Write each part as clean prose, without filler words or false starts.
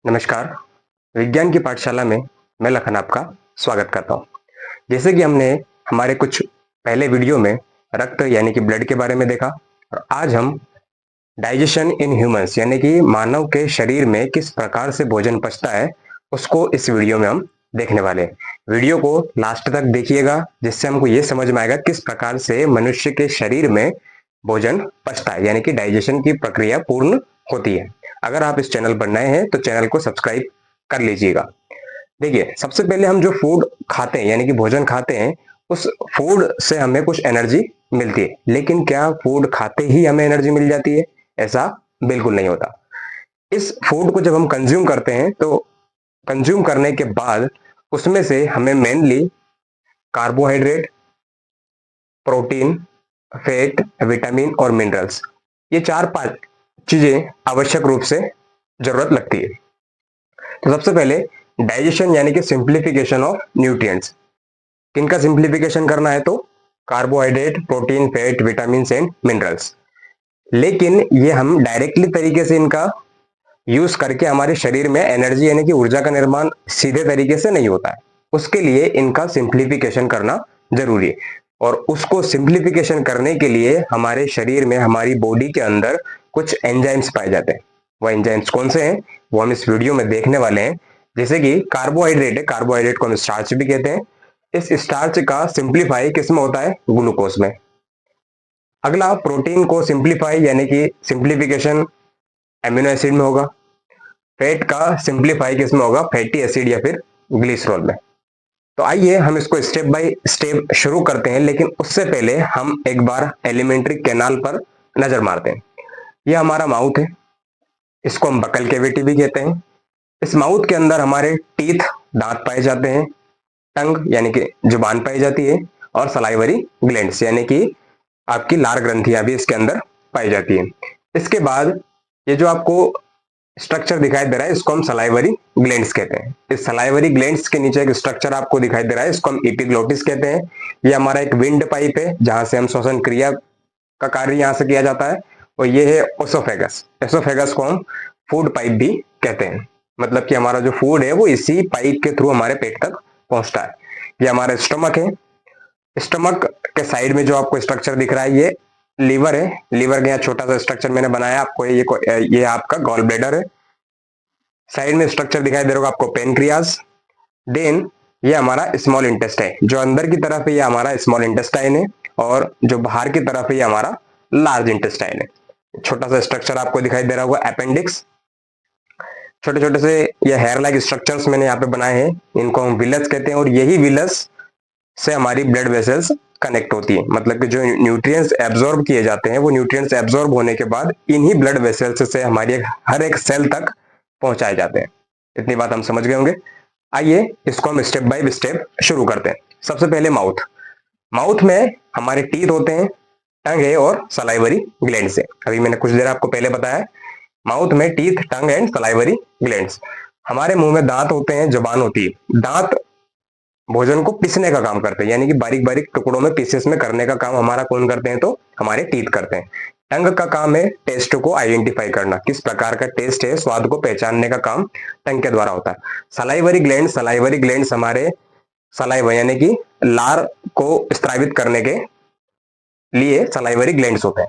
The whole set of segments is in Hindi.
नमस्कार। विज्ञान की पाठशाला में मैं लखन आपका स्वागत करता हूँ। जैसे कि हमने हमारे कुछ पहले वीडियो में रक्त यानी कि ब्लड के बारे में देखा और आज हम डाइजेशन इन ह्यूमंस यानी कि मानव के शरीर में किस प्रकार से भोजन पचता है उसको इस वीडियो में हम देखने वाले हैं। वीडियो को लास्ट तक देखिएगा जिससे हमको ये समझ में आएगा किस प्रकार से मनुष्य के शरीर में भोजन पचता है यानी कि डाइजेशन की प्रक्रिया पूर्ण होती है। अगर आप इस चैनल पर नए हैं तो चैनल को सब्सक्राइब कर लीजिएगा। देखिए, सबसे पहले हम जो फूड खाते हैं यानी कि भोजन खाते हैं, उस फूड से हमें कुछ एनर्जी मिलती है। लेकिन क्या फूड खाते ही हमें एनर्जी मिल जाती है? ऐसा बिल्कुल नहीं होता। इस फूड को जब हम कंज्यूम करते हैं तो कंज्यूम करने के बाद उसमें से हमें mainly carbohydrate, protein, fat, vitamin और मिनरल्स, ये 4-5 चीजें आवश्यक रूप से जरूरत लगती है। तो सबसे पहले डाइजेशन यानी कि सिंप्लीफिकेशन ऑफ न्यूट्रिएंट्स। किनका सिंप्लीफिकेशन करना है? तो carbohydrate, protein, fat, vitamin and minerals. लेकिन ये हम डायरेक्टली तरीके से इनका यूज करके हमारे शरीर में एनर्जी यानी कि ऊर्जा का निर्माण सीधे तरीके से नहीं होता है। उसके लिए इनका सिंप्लीफिकेशन करना जरूरी है और उसको सिंप्लीफिकेशन करने के लिए हमारे शरीर में, हमारी बॉडी के अंदर कुछ एंजाइम्स पाए जाते हैं। वो एंजाइम्स कौन से हैं वो हम इस वीडियो में देखने वाले हैं। जैसे कि कार्बोहाइड्रेट है, कार्बोहाइड्रेट को हम स्टार्च भी कहते हैं। इस स्टार्च का सिंप्लीफाई किस में होता है? ग्लूकोज में। अगला प्रोटीन को सिंप्लीफाई यानी कि सिंप्लीफिकेशन एमिनो एसिड में होगा। फैट का सिंप्लीफाई किस में होगा? फैटी एसिड या फिर ग्लिसरॉल में। तो आइए हम इसको स्टेप बाय स्टेप शुरू करते हैं, लेकिन उससे पहले हम एक बार एलिमेंट्री कैनाल पर नजर मारते हैं। यह हमारा माउथ है, इसको हम बकल कैविटी भी कहते हैं। इस माउथ के अंदर हमारे टीथ, दांत पाए जाते हैं, टंग यानी कि जुबान पाई जाती है और सलाइवरी ग्लैंड्स यानी कि आपकी लार ग्रंथियां भी इसके अंदर पाई जाती है। इसके बाद ये जो आपको स्ट्रक्चर दिखाई दे रहा है इसको हम सलाइवरी ग्लैंड्स कहते हैं। इस सलाइवरी ग्लैंड्स के नीचे एक स्ट्रक्चर आपको दिखाई दे रहा है, इसको हम एपिग्लोटिस कहते हैं। ये हमारा एक विंड पाइप है जहां से हम श्वसन क्रिया का कार्य यहां से किया जाता है। और ये है ओसोफेगस। एसोफेगस को हम फूड पाइप भी कहते हैं, मतलब कि हमारा जो फूड है वो इसी पाइप के थ्रू हमारे पेट तक पहुंचता है। ये हमारा स्टमक है। स्टमक के साइड में जो आपको स्ट्रक्चर दिख रहा है ये लीवर है। लीवर का यहाँ छोटा सा स्ट्रक्चर मैंने बनाया आपको, ये आपका गॉल ब्लैडर है। साइड में स्ट्रक्चर दिखाई दे रहा होगा आपको पेनक्रियाज। देन ये हमारा स्मॉल इंटेस्टाइन, जो अंदर की तरफ है ये हमारा स्मॉल इंटेस्टाइन है और जो बाहर की तरफ है ये हमारा लार्ज इंटेस्टाइन है। छोटा सा स्ट्रक्चर आपको दिखाई दे रहा होगा अपेंडिक्स। छोटे छोटे से ये हेयर लाइक स्ट्रक्चर्स मैंने यहाँ पे बनाए हैं, इनको हम विलस कहते हैं। और यही विलस से हमारी ब्लड वेसल्स कनेक्ट होती है, मतलब कि जो न्यूट्रिएंट्स एब्जॉर्ब किए जाते हैं वो न्यूट्रिएंट्स एब्जॉर्ब होने के बाद इन्हीं ब्लड वेसल्स से हमारी हर एक सेल तक पहुंचाए जाते हैं। इतनी बात हम समझ गए होंगे। आइए इसको हम स्टेप बाय स्टेप शुरू करते हैं। सबसे पहले माउथ। माउथ में हमारे टीथ होते हैं, टंग है और सलाइवरी ग्लैंड्स है। अभी मैंने कुछ देर आपको पहले बताया, माउथ में teeth, tongue and salivary glands. हमारे मुंह में दांत होते हैं, जुबान होती है। दांत भोजन को पीसने का काम करते हैं, यानी कि बारीक बारीक टुकड़ों में, पीसेस में करने का काम हमारा कौन करते हैं? तो हमारे टीथ करते हैं। टंग का काम है टेस्ट को आइडेंटिफाई करना, किस प्रकार का टेस्ट है, स्वाद को पहचानने का काम टंग के द्वारा होता है। सलाइवरी ग्लैंड्स हमारे सलाइवा यानी कि लार को स्त्रावित करने के लिए सलाइवरी ग्लैंड्स होते हैं।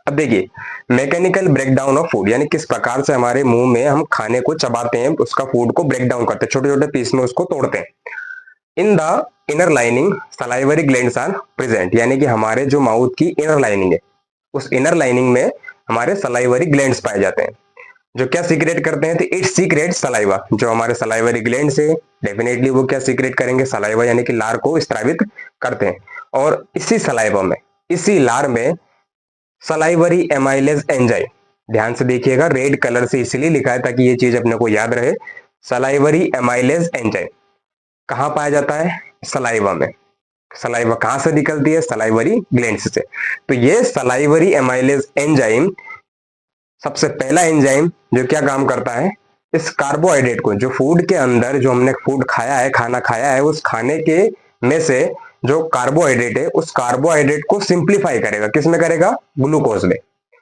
अब देखिए, मैकेनिकल ब्रेकडाउन ऑफ फूड, यानी किस प्रकार से हमारे मुंह में हम खाने को चबाते हैं, उसका फूड को ब्रेक डाउन करते हैं, छोटे छोटे पीस में उसको तोड़ते हैं। In the inner lining salivary glands are present, यानी कि हमारे जो माउथ की इनर लाइनिंग है उस इनर लाइनिंग में हमारे सलाइवरी ग्लैंड्स पाए जाते हैं, जो क्या सीक्रेट करते हैं? तो इट सीक्रेट सलाइवा। जो हमारे सलाइवरी ग्लैंड्स है डेफिनेटली वो क्या सीक्रेट करेंगे? सलाइवा यानी कि लार को स्त्रावित करते हैं। और इसी सलाइवा में, इसी लार में सलाइवरी एमाइलेज एंजाइम, ध्यान से देखिएगा, रेड कलर से इसलिए लिखा है ताकि ये चीज अपने को याद रहे। सलाइवरी एमाइलेज एंजाइम कहाँ पाया जाता है? सलाइवा में। सलाइवा कहां से निकलती है? सलाइवरी ग्लैंड्स से। तो ये सलाइवरी एमाइलेज एंजाइम सबसे पहला एंजाइम जो क्या काम करता है? इस कार्बोहाइड्रेट को, जो फूड के अंदर जो हमने फूड खाया है, खाना खाया है, उस खाने के में से जो कार्बोहाइड्रेट है उस कार्बोहाइड्रेट को सिंप्लीफाई करेगा। किस में करेगा? ग्लूकोज में।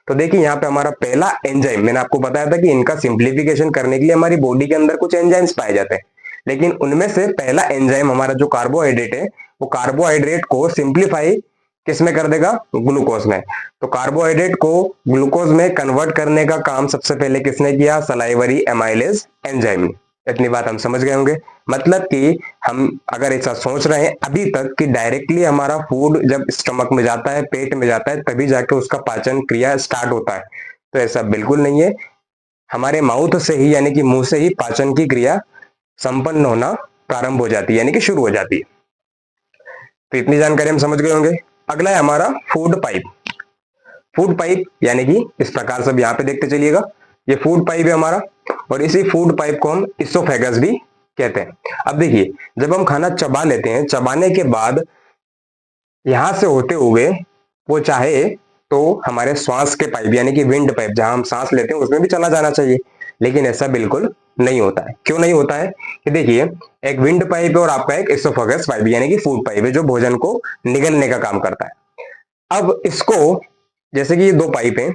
तो देखिए यहाँ पे हमारा पहला एंजाइम, मैंने आपको बताया था कि इनका सिंप्लीफिकेशन करने के लिए हमारी बॉडी के अंदर कुछ एंजाइम्स पाए जाते हैं, लेकिन उनमें से पहला एंजाइम हमारा जो कार्बोहाइड्रेट है, वो कार्बोहाइड्रेट को सिंप्लीफाई किस में कर देगा, ग्लूकोज में। तो कार्बोहाइड्रेट को ग्लूकोज में कन्वर्ट करने का काम सबसे पहले किसने किया, सलाइवरी एमाइलेज एंजाइम ने। इतनी बात हम समझ गए होंगे। मतलब कि हम अगर ऐसा सोच रहे हैं अभी तक कि डायरेक्टली हमारा फूड जब स्टमक में जाता है, पेट में जाता है, तभी जाके उसका पाचन क्रिया स्टार्ट होता है, तो ऐसा बिल्कुल नहीं है। हमारे माउथ से ही यानी कि मुंह से ही पाचन की क्रिया संपन्न होना प्रारंभ हो जाती है, यानी कि शुरू हो जाती है। तो इतनी जानकारी हम समझ गए होंगे। अगला है हमारा फूड पाइप। फूड पाइप यानी कि इस प्रकार से यहाँ पे देखते चलिएगा, ये फूड पाइप है हमारा, और इसी फूड पाइप को हम इसोफेगस भी कहते हैं। अब देखिए, जब हम खाना चबा लेते हैं, चबाने के बाद यहां से होते हुए वो चाहे तो हमारे श्वास के पाइप यानी कि विंड पाइप, जहां हम सांस लेते हैं, उसमें भी चला जाना चाहिए, लेकिन ऐसा बिल्कुल नहीं होता है। क्यों नहीं होता है कि देखिए, एक विंड पाइप है और आपका एक इसोफेगस पाइप यानी कि फूड पाइप है, जो भोजन को निगलने का काम करता है। अब इसको, जैसे कि ये दो पाइप हैं,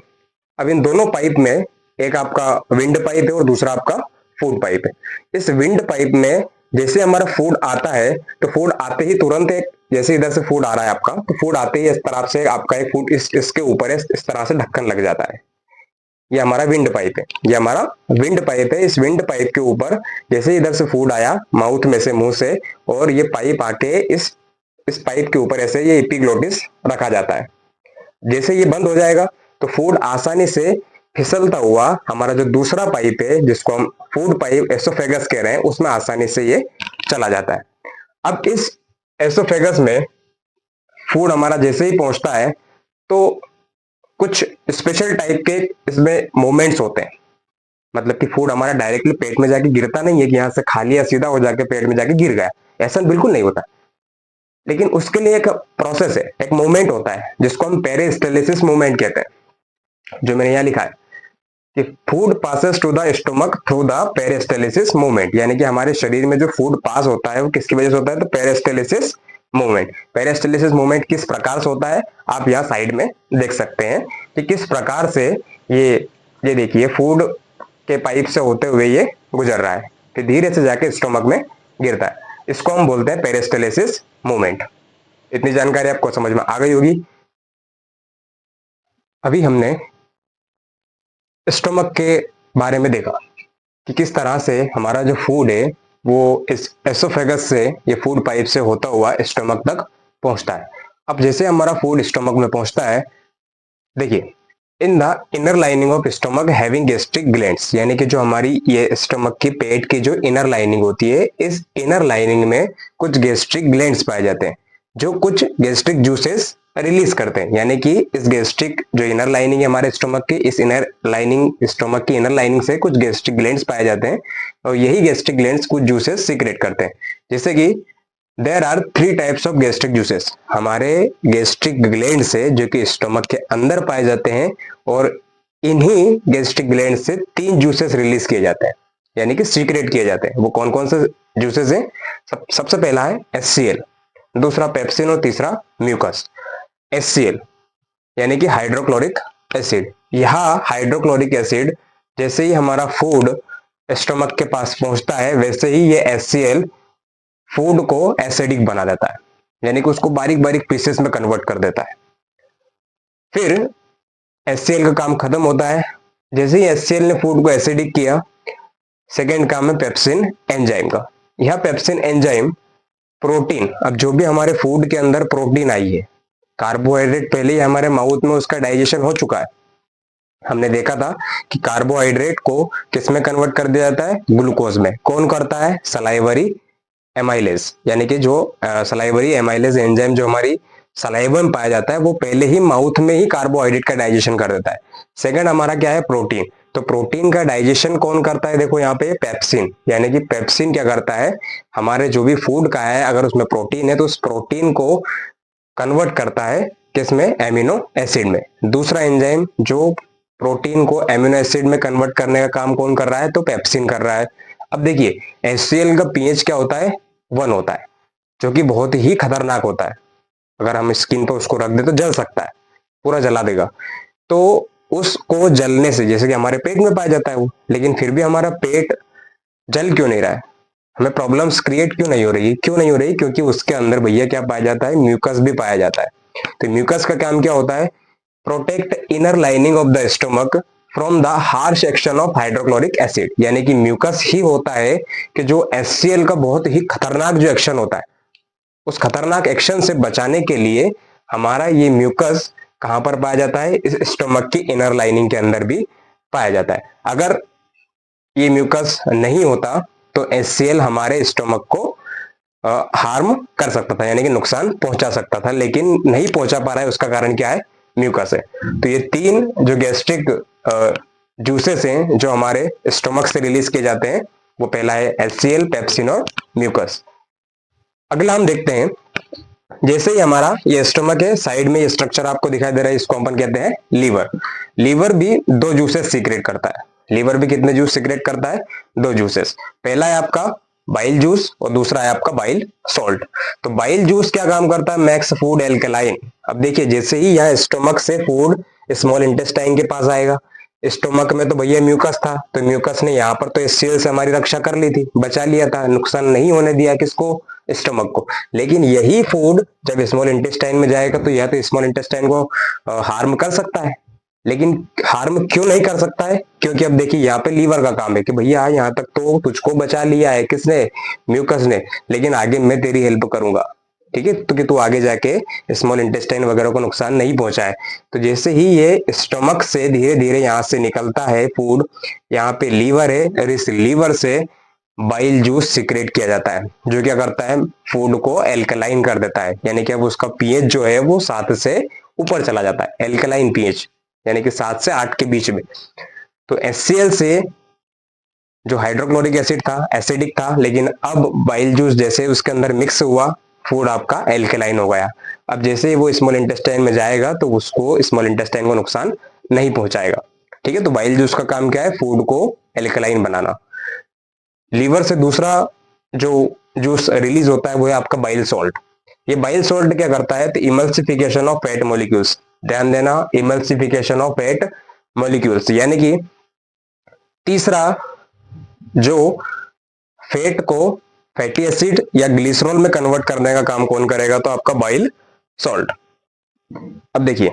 अब इन दोनों पाइप में एक आपका विंड पाइप है और दूसरा आपका फूड पाइप है। इस विंड पाइप में जैसे हमारा फूड आता है, तो फूड आते ही तुरंत एक, जैसे इधर से फूड आ रहा है आपका, तो फूड आते ही इस तरफ से आपका एक फूड इसके ऊपर है, इस तरह से ढक्कन लग जाता है। ये हमारा विंड पाइप है, ये हमारा विंड पाइप है। इस विंड पाइप के ऊपर जैसे इधर से फूड आया माउथ में से, मुंह से, और ये पाइप आके इस पाइप के ऊपर ऐसे ये एपिग्लोटिस रखा जाता है। जैसे ये बंद हो जाएगा तो फूड आसानी से फिसलता हुआ हमारा जो दूसरा पाइप है, जिसको हम फूड पाइप एसोफेगस कह रहे हैं, उसमें आसानी से ये चला जाता है। अब इस एसोफेगस में फूड हमारा जैसे ही पहुंचता है, तो कुछ स्पेशल टाइप के इसमें मूवमेंट्स होते हैं। मतलब कि फूड हमारा डायरेक्टली पेट में जाके गिरता नहीं है कि यहाँ से खाली या सीधा हो जाके पेट में जाके गिर गया, ऐसा बिल्कुल नहीं होता। लेकिन उसके लिए एक प्रोसेस है, एक मूवमेंट होता है, जिसको हम पेरिस्टाल्सिस मूवमेंट कहते हैं, जो मैंने यहाँ लिखा है कि food passes to the stomach through the peristalsis movement. यानी कि हमारे शरीर में जो फूड पास होता है वो किसकी वजह से होता है, तो पेरिस्टाल्सिस मूवमेंट। पेरिस्टाल्सिस मूवमेंट किस प्रकार से होता है, आप यहाँ साइड में देख सकते हैं कि किस प्रकार से ये देखिए, फूड के पाइप से होते हुए ये गुजर रहा है, फिर धीरे से जाके स्टोमक में गिरता है। इसको हम बोलते हैं पेरिस्टाल्सिस मूवमेंट। इतनी जानकारी आपको समझ में आ गई होगी। अभी हमने स्टोमक के बारे में देखा कि किस तरह से हमारा जो फूड है वो इस एसोफेगस से, ये फूड पाइप से होता हुआ स्टोमक तक पहुंचता है। अब जैसे हमारा फूड स्टोमक में पहुंचता है, देखिए, इन the inner lining of stomach having gastric glands, यानी कि जो हमारी ये स्टोमक की, पेट की जो इनर लाइनिंग होती है, इस इनर लाइनिंग में कुछ गैस्ट्रिक ग्लैंड्स पाए जाते हैं, जो कुछ गैस्ट्रिक जूसेस रिलीज करते हैं। यानी कि इस गैस्ट्रिक जो इनर लाइनिंग है हमारे स्टोमक की, इस इनर लाइनिंग, स्टोमक की इनर लाइनिंग से कुछ गैस्ट्रिक ग्लैंड्स पाए जाते हैं, और यही गैस्ट्रिक ग्लैंड्स कुछ जूसेस सीक्रेट करते हैं। जैसे कि there are 3 types of gastric juices. हमारे गैस्ट्रिक ग्लैंड से जो कि स्टोमक के अंदर पाए जाते हैं, और इन्हीं गैस्ट्रिक ग्लैंड से 3 जूसेस रिलीज किए जाते हैं, यानी कि सीक्रेट किए जाते हैं। वो कौन कौन से जूसेस हैं? सबसे पहला है HCl, दूसरा पेप्सिन, और तीसरा म्यूकस। HCl यानी कि हाइड्रोक्लोरिक एसिड। यह हाइड्रोक्लोरिक एसिड जैसे ही हमारा फूड स्टोमक के पास पहुंचता है, वैसे ही ये HCl फूड को एसिडिक बना देता है, यानी कि उसको बारीक बारीक पीसेस में कन्वर्ट कर देता है। फिर HCl का काम खत्म होता है। जैसे ही HCl ने फूड को एसिडिक किया, सेकेंड काम है पेप्सिन एंजाइम का। यह पेप्सिन एंजाइम प्रोटीन, अब जो भी हमारे फूड के अंदर प्रोटीन आई है, कार्बोहाइड्रेट पहले ही हमारे माउथ में उसका डाइजेशन हो चुका है। हमने देखा था कि कार्बोहाइड्रेट को किस में कन्वर्ट कर दिया जाता है, ग्लूकोज में। कौन करता है? सलाइवरी एमाइलेज, यानी कि जो सलाइवरी एमाइलेज एंजाइम जो हमारी सलाइवा में पाया जाता है, वो पहले ही माउथ में ही कार्बोहाइड्रेट का डाइजेशन कर देता है। सेकंड हमारा क्या है? प्रोटीन। तो प्रोटीन का डाइजेशन कौन करता है? देखो यहाँ पे पेप्सिन, यानी कि पेप्सिन क्या करता है, हमारे जो भी फूड का है, अगर उसमें प्रोटीन है तो उस प्रोटीन को कन्वर्ट करता है किसमें? एमिनो एसिड में। दूसरा एंजाइम जो प्रोटीन को एमिनो एसिड में कन्वर्ट करने का काम कौन कर रहा है? तो पेप्सिन कर रहा है। अब देखिए, HCl का pH क्या होता है? 1 होता है, जो कि बहुत ही खतरनाक होता है। अगर हम स्किन पर उसको रख दे तो जल सकता है, पूरा जला देगा। तो उसको जलने से, जैसे कि हमारे पेट में पाया जाता है वो, लेकिन फिर भी हमारा पेट जल क्यों नहीं रहा है, हमें प्रॉब्लम्स क्रिएट क्यों नहीं हो रही है? क्यों नहीं हो रही? क्योंकि उसके अंदर भैया क्या पाया जाता है, म्यूकस भी पाया जाता है। तो म्यूकस का काम क्या होता है? Protect inner lining of the stomach from the harsh action of hydrochloric acid. यानी कि म्यूकस ही होता है कि जो HCl का बहुत ही खतरनाक जो एक्शन होता है, उस खतरनाक एक्शन से बचाने के लिए हमारा ये म्यूकस कहां पर पाया जाता है? इस स्टोमक की इनर लाइनिंग के अंदर भी पाया जाता है। अगर ये म्यूकस नहीं होता तो HCl हमारे स्टोमक को हार्म कर सकता था, यानी कि नुकसान पहुंचा सकता था, लेकिन नहीं पहुंचा पा रहा है। उसका कारण क्या है? म्यूकस है। तो ये तीन जो गैस्ट्रिक जूसेस हैं जो हमारे स्टोमक से रिलीज किए जाते हैं, वो पहला है HCl, पेप्सिन और म्यूकस। अगला हम देखते हैं, जैसे ही हमारा ये स्टोमक है, साइड में ये स्ट्रक्चर आपको दिखाई दे रहा है, इसको अपन कहते हैं लीवर। लीवर भी दो जूसेस सीक्रेट करता है। लीवर भी कितने जूस सीक्रेट करता है? दो जूसेस। पहला है आपका बाइल जूस और दूसरा है आपका बाइल सॉल्ट। तो बाइल जूस क्या काम करता है? Max food alkaline. अब देखिए, जैसे ही यहाँ स्टोमक से फूड स्मॉल इंटेस्टाइन के पास आएगा, स्टोमक में तो भैया म्यूकस था, तो म्यूकस ने यहाँ पर तो HCl से हमारी रक्षा कर ली थी, बचा लिया था, नुकसान नहीं होने दिया किसको? स्टोमक को। लेकिन यही फूड जब स्मॉल इंटेस्टाइन में जाएगा तो यह तो स्मॉल इंटेस्टाइन को हार्म कर सकता है, लेकिन हार्म क्यों नहीं कर सकता है? क्योंकि अब देखिए, यहाँ पे लीवर का काम है कि भैया यहाँ तक तो तुझको बचा लिया है, किसने? म्यूकस ने, लेकिन आगे मैं तेरी हेल्प करूंगा, ठीक है, तो कि तू आगे जाके स्मॉल इंटेस्टाइन वगैरह को नुकसान नहीं पहुंचाए। तो जैसे ही ये स्टमक से धीरे धीरे यहाँ से निकलता है फूड, यहाँ पे लीवर है और इस लीवर से बाइल जूस सिक्रेट किया जाता है, जो क्या करता है? फूड को एल्कलाइन कर देता है। यानी कि अब उसका पीएच जो है वो 7 से ऊपर चला जाता है, एल्कलाइन पीएच, यानी कि 7 से 8 के बीच में। तो HCl से जो हाइड्रोक्लोरिक एसिड था, एसिडिक था, लेकिन अब बाइल जूस जैसे उसके अंदर मिक्स हुआ, फूड आपका एल्कलाइन हो गया। अब जैसे ही वो स्मॉल इंटेस्टाइन में जाएगा तो उसको स्मॉल इंटेस्टाइन को नुकसान नहीं पहुंचाएगा, ठीक है। तो बाइल जूस का काम क्या है? फूड को एल्कलाइन बनाना। लीवर से दूसरा जो जूस रिलीज होता है वो है आपका बाइल सॉल्ट। ये बाइल सॉल्ट क्या करता है? तो इमल्सिफिकेशन ऑफ फैट मॉलिक्यूल्स, ध्यान देना, इमल्सिफिकेशन ऑफ फैट मॉलिक्यूल्स, यानी कि तीसरा जो फैट को फैटी एसिड या ग्लिसरॉल में कन्वर्ट करने का काम कौन करेगा? तो आपका बाइल सॉल्ट। अब देखिए,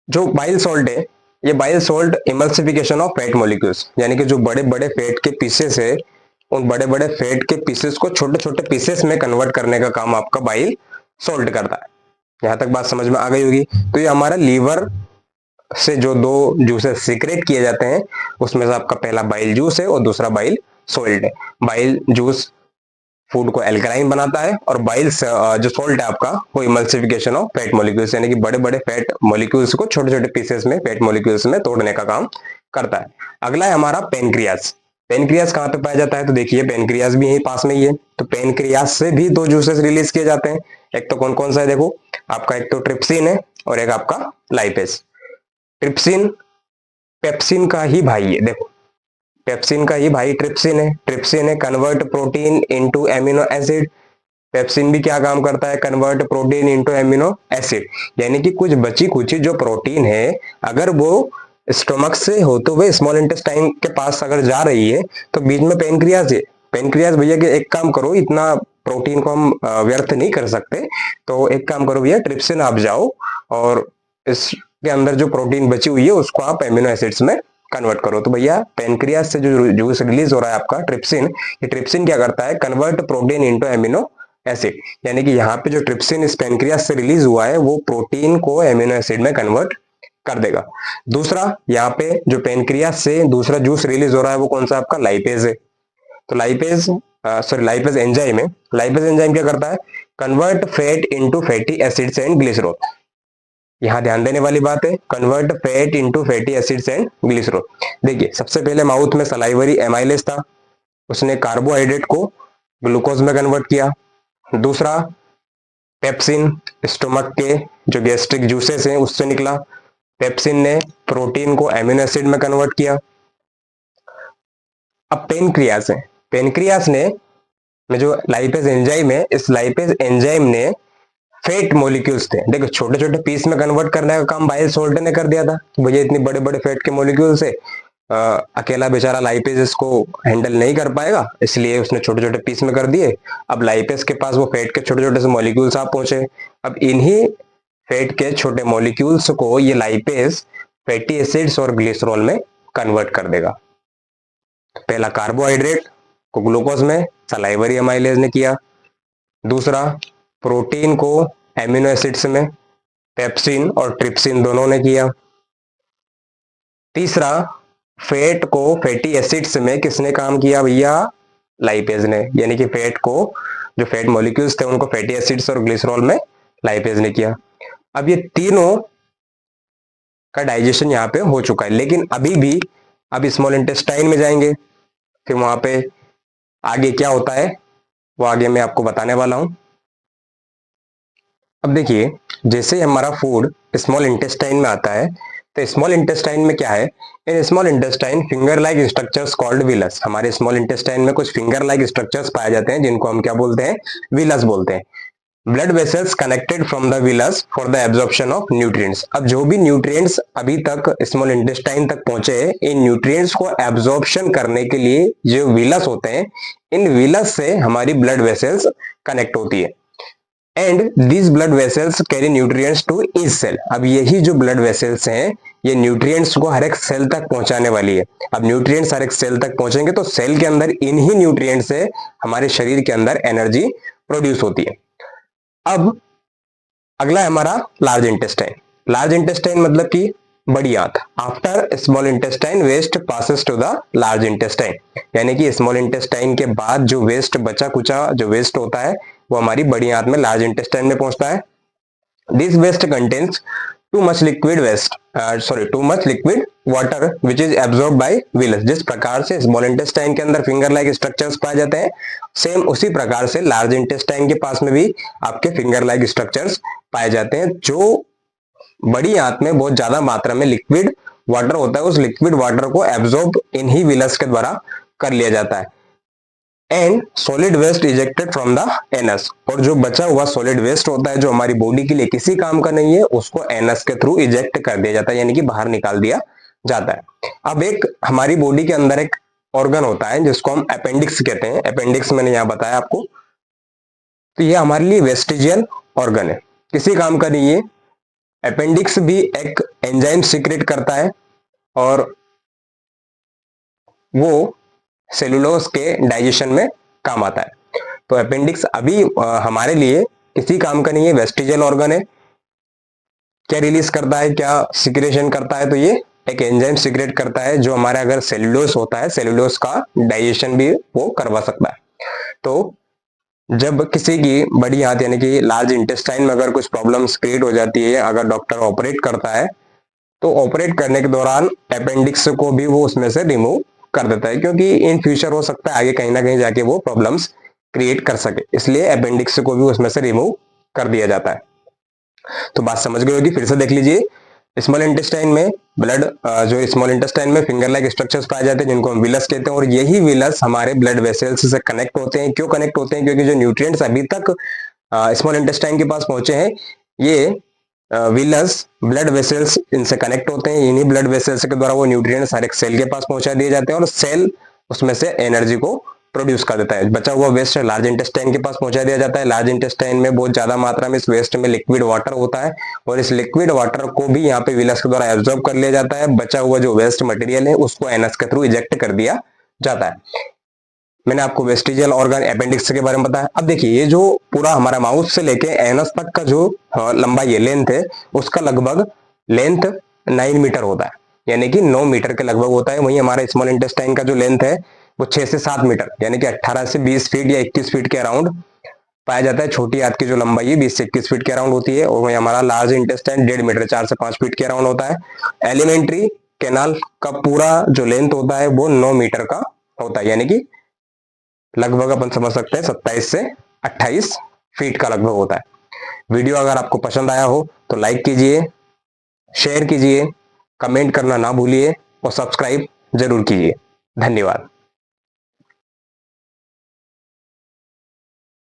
जो बाइल सॉल्ट है, ये bile salt emulsification of fat molecules, यानी कि जो बड़े बड़े फैट के पीसेस है, उन बड़े बड़े फैट के पीसेस को छोटे छोटे पीसेस में कन्वर्ट करने का काम आपका बाइल सॉल्ट करता है। यहां तक बात समझ में आ गई होगी। तो ये हमारा लीवर से जो दो जूसेस सीक्रेट किए जाते हैं, उसमें से आपका पहला बाइल जूस है और दूसरा बाइल सॉल्ट है। बाइल जूस फूड को एल्कलाइन बनाता है और बाइल जो सॉल्ट है आपका, वो इमल्सिफिकेशन ऑफ फैट मॉलिक्यूल्स, यानी कि बड़े बड़े फैट मॉलिक्यूल्स को छोटे छोटे पीसेस में, फैट मॉलिक्यूल्स में तोड़ने का काम करता है। अगला है हमारा पेनक्रियास। पेनक्रियास कहाँ पे पाया जाता है? तो देखिए, पेनक्रियास भी यही पास में ही है। तो पेनक्रियास से भी दो जूसेस रिलीज किए जाते हैं। एक तो कौन कौन सा है? देखो आपका, एक तो ट्रिप्सिन है और एक आपका लाइपेज। ट्रिप्सिन पेप्सिन का ही भाई है। देखो, पेप्सिन का ही भाई ट्रिप्सिन है। ट्रिप्सिन है convert protein into amino acid. Pepsin भी क्या काम करता है? Convert protein into amino acid. यानी कि कुछ बची कुची जो प्रोटीन है, अगर वो स्टोमक से होते हुए स्मॉल इंटेस्टाइन के पास अगर जा रही है, तो बीच में पेनक्रियास है। पेनक्रियास भैया के एक काम करो, इतना प्रोटीन को हम व्यर्थ नहीं कर सकते, तो एक काम करो भैया, ट्रिप्सिन आप जाओ और इसके अंदर जो प्रोटीन बची हुई है उसको आप एमिनो एसिड्स में कन्वर्ट करो। तो भैया पेनक्रियास से जो जूस रिलीज हो रहा है आपका ट्रिप्सिन, ये ट्रिप्सिन क्या करता है? Convert protein into amino acid. यानी कि यहाँ पे जो ट्रिप्सिन इस पेनक्रियास से रिलीज हुआ है, वो प्रोटीन को एमिनो एसिड में कन्वर्ट कर देगा। दूसरा, यहाँ पे जो पेनक्रियास से दूसरा जूस रिलीज हो रहा है, वो कौन सा? आपका लाइपेज है। तो लाइपेज एंजाइम है। लाइपेज एंजाइम क्या करता है? Convert fat into fatty acids and glycerol. यहाँ ध्यान देने वाली बात है, convert fat into fatty acids and glycerol. देखिए, सबसे पहले माउथ में सलाइवरी एमाइलेज था, उसने कार्बोहाइड्रेट को ग्लूकोज में कन्वर्ट किया। दूसरा, पेप्सिन स्टोमक के जो गैस्ट्रिक जूसेस हैं उससे निकला। पेप्सिन ने प्रोटीन को एमिनो एसिड में कन्वर्ट किया। अब पेनक्रियास है, पेनक्रियास ने में जो लाइपेज एंजाइम है, इस लाइपेज एंजाइम ने फैट मॉलिक्यूल्स थे। देखो छोटे छोटे पीस में कन्वर्ट करने का काम बाइल सोल्ट ने कर दिया था, भैया इतनी बड़े बड़े फैट के मॉलिक्यूल से अकेला बेचारा लाइपेज इसको हैंडल नहीं कर पाएगा, इसलिए उसने छोटे छोटे पीस में कर दिए। अब लाइपेज के पास वो फैट के छोटे छोटे से मॉलिक्यूल्स आप पहुंचे। अब इन्हीं फैट के छोटे मॉलिक्यूल्स को ये लाइपेज फैटी एसिड्स और ग्लिसरॉल में कन्वर्ट कर देगा। पहला कार्बोहाइड्रेट को ग्लूकोज में सलाइवरी अमाइलेज ने किया, दूसरा प्रोटीन को एमिनो एसिड्स में पेप्सिन और ट्रिप्सिन दोनों ने किया, तीसरा फैट को फैटी एसिड्स में किसने काम किया भैया, लाइपेज ने, यानी कि फैट को जो फैट मॉलिक्यूल्स थे उनको फैटी एसिड्स और ग्लिसरॉल में लाइपेज ने किया। अब ये तीनों का डाइजेशन यहाँ पे हो चुका है, लेकिन अभी भी अब स्मॉल इंटेस्टाइन में जाएंगे, फिर वहां पे आगे क्या होता है वो आगे मैं आपको बताने वाला हूं। अब देखिए जैसे हमारा फूड स्मॉल इंटेस्टाइन में आता है, तो स्मॉल इंटेस्टाइन में क्या है, in small intestine finger like structures called villous, हमारे स्मॉल इंटेस्टाइन में कुछ फिंगर लाइक स्ट्रक्चर्स पाए जाते हैं जिनको हम क्या बोलते हैं, विलस बोलते हैं। Blood vessels connected from the villous for the absorption of nutrients. अब जो भी न्यूट्रिएंट्स अभी तक स्मॉल इंटेस्टाइन तक पहुंचे, इन न्यूट्रिएंट्स को एब्जॉर्प्शन करने के लिए जो विलस होते हैं, इन विलस से हमारी ब्लड वेसल्स कनेक्ट होती है। And these blood vessels carry nutrients to each cell। अब यही जो ब्लड वेसल्स हैं ये न्यूट्रिएंट्स को हर एक सेल तक पहुंचाने वाली है। अब न्यूट्रिएंट्स हर एक सेल तक पहुंचेंगे तो सेल के अंदर इन्हीं न्यूट्रिएंट से हमारे शरीर के अंदर एनर्जी प्रोड्यूस होती है। अब अगला है हमारा लार्ज इंटेस्टाइन। लार्ज इंटेस्टाइन मतलब कि बड़ी आंत। After small intestine waste passes to the large intestine, यानी कि स्मॉल इंटेस्टाइन के बाद जो वेस्ट बचा कुचा जो वेस्ट होता है वो हमारी बड़ी आंत में लार्ज इंटेस्टाइन में पहुंचता है। This waste contains too much liquid water which is absorb by villus. जिस प्रकार से स्मॉल इंटेस्टाइन के अंदर फिंगर लाइक स्ट्रक्चर्स पाए जाते हैं, सेम उसी प्रकार से लार्ज इंटेस्टाइन के पास में भी आपके फिंगर लाइक स्ट्रक्चर्स पाए जाते हैं, जो बड़ी आंत में बहुत ज्यादा मात्रा में लिक्विड वाटर होता है, उस लिक्विड वाटर को एब्जॉर्ब इन्हीं विलस के द्वारा कर लिया जाता है। And solid waste ejected from the anus, और जो बचा हुआ सॉलिड वेस्ट होता है जो हमारी बॉडी के लिए किसी काम का नहीं है, उसको एनस के थ्रू इजेक्ट कर दिया जाता है, यानी कि बाहर निकाल दिया जाता है। अब एक हमारी बॉडी के अंदर एक ऑर्गन होता है जिसको हम अपेंडिक्स कहते हैं, अपेंडिक्स मैंने यहाँ बताया आपको। तो ये हमारे लिए वेस्टिजियल ऑर्गन है, किसी काम का नहीं है। अपेंडिक्स भी एक एंजाइम सीक्रेट करता है और वो सेलुलोज के डाइजेशन में काम आता है। तो अपेंडिक्स अभी हमारे लिए किसी काम का नहीं है, वेस्टिजियल ऑर्गन है। क्या रिलीज करता है, क्या सिक्रेशन करता है, तो ये एक एंजाइम सीक्रेट करता है जो हमारा अगर सेलुलोज होता है, सेलुलोज का डाइजेशन भी वो करवा सकता है। तो जब किसी की बड़ी आंत यानी कि लार्ज इंटेस्टाइन में अगर कुछ प्रॉब्लम्स क्रिएट हो जाती है, अगर डॉक्टर ऑपरेट करता है तो ऑपरेट करने के दौरान अपेंडिक्स को भी वो उसमें से रिमूव कर देता है, क्योंकि इन फ्यूचर हो सकता है आगे कहीं ना कहीं जाके वो प्रॉब्लम्स क्रिएट कर सके, इसलिए अपेंडिक्स को भी उसमें से रिमूव कर दिया जाता है। तो बात समझ गए होगी, फिर से देख लीजिए। स्मॉल इंटेस्टाइन में ब्लड जो स्मॉल इंटेस्टाइन में फिंगर लाइक स्ट्रक्चर्स पाए जाते हैं जिनको हम विलस कहते हैं, और यही विलस हमारे ब्लड वेसल्स से कनेक्ट होते हैं। क्यों कनेक्ट होते हैं, क्योंकि जो न्यूट्रिएंट्स अभी तक स्मॉल इंटेस्टाइन के पास पहुंचे हैं, ये विलस ब्लड वेसल्स इनसे कनेक्ट होते हैं, इन्हीं ब्लड वेसल्स के द्वारा वो न्यूट्रिएंट्स हर एक सेल के पास पहुंचा दिए जाते हैं और सेल उसमें से एनर्जी को प्रोड्यूस कर देता है। बचा हुआ वेस्ट लार्ज इंटेस्टाइन के पास पहुंचा दिया जाता है। लार्ज इंटेस्टाइन में बहुत ज्यादा मात्रा में इस वेस्ट में लिक्विड वाटर होता है और इस लिक्विड वाटर को भी यहाँ पे विलस के द्वारा एब्जॉर्ब कर लिया जाता है। बचा हुआ जो वेस्ट मटेरियल है उसको एनस के थ्रू इजेक्ट कर दिया जाता है। मैंने आपको वेस्टिजियल ऑर्गन अपेंडिक्स के बारे में बताया। अब देखिए ये जो पूरा हमारा माउथ से लेके एनस तक का जो लंबाई है, लेंथ है, उसका लगभग लेंथ 9 मीटर होता है, यानी कि 9 मीटर के लगभग होता है। वहीं हमारा स्मॉल इंटेस्टाइन का जो लेंथ है वो 6 से 7 मीटर यानी कि 18 से 20 फीट या 21 फीट के अराउंड पाया जाता है। छोटी आंत की जो लंबाई है 20 से 21 फीट के अराउंड होती है, और वहीं हमारा लार्ज इंटेस्टाइन 1.5 मीटर 4 से 5 फीट के अराउंड होता है। एलिमेंट्री कैनाल का पूरा जो लेंथ होता है वो 9 मीटर का होता है, यानी कि लगभग अपन समझ सकते हैं 27 से 28 फीट का लगभग होता है। वीडियो अगर आपको पसंद आया हो तो लाइक कीजिए, शेयर कीजिए, कमेंट करना ना भूलिए और सब्सक्राइब जरूर कीजिए। धन्यवाद।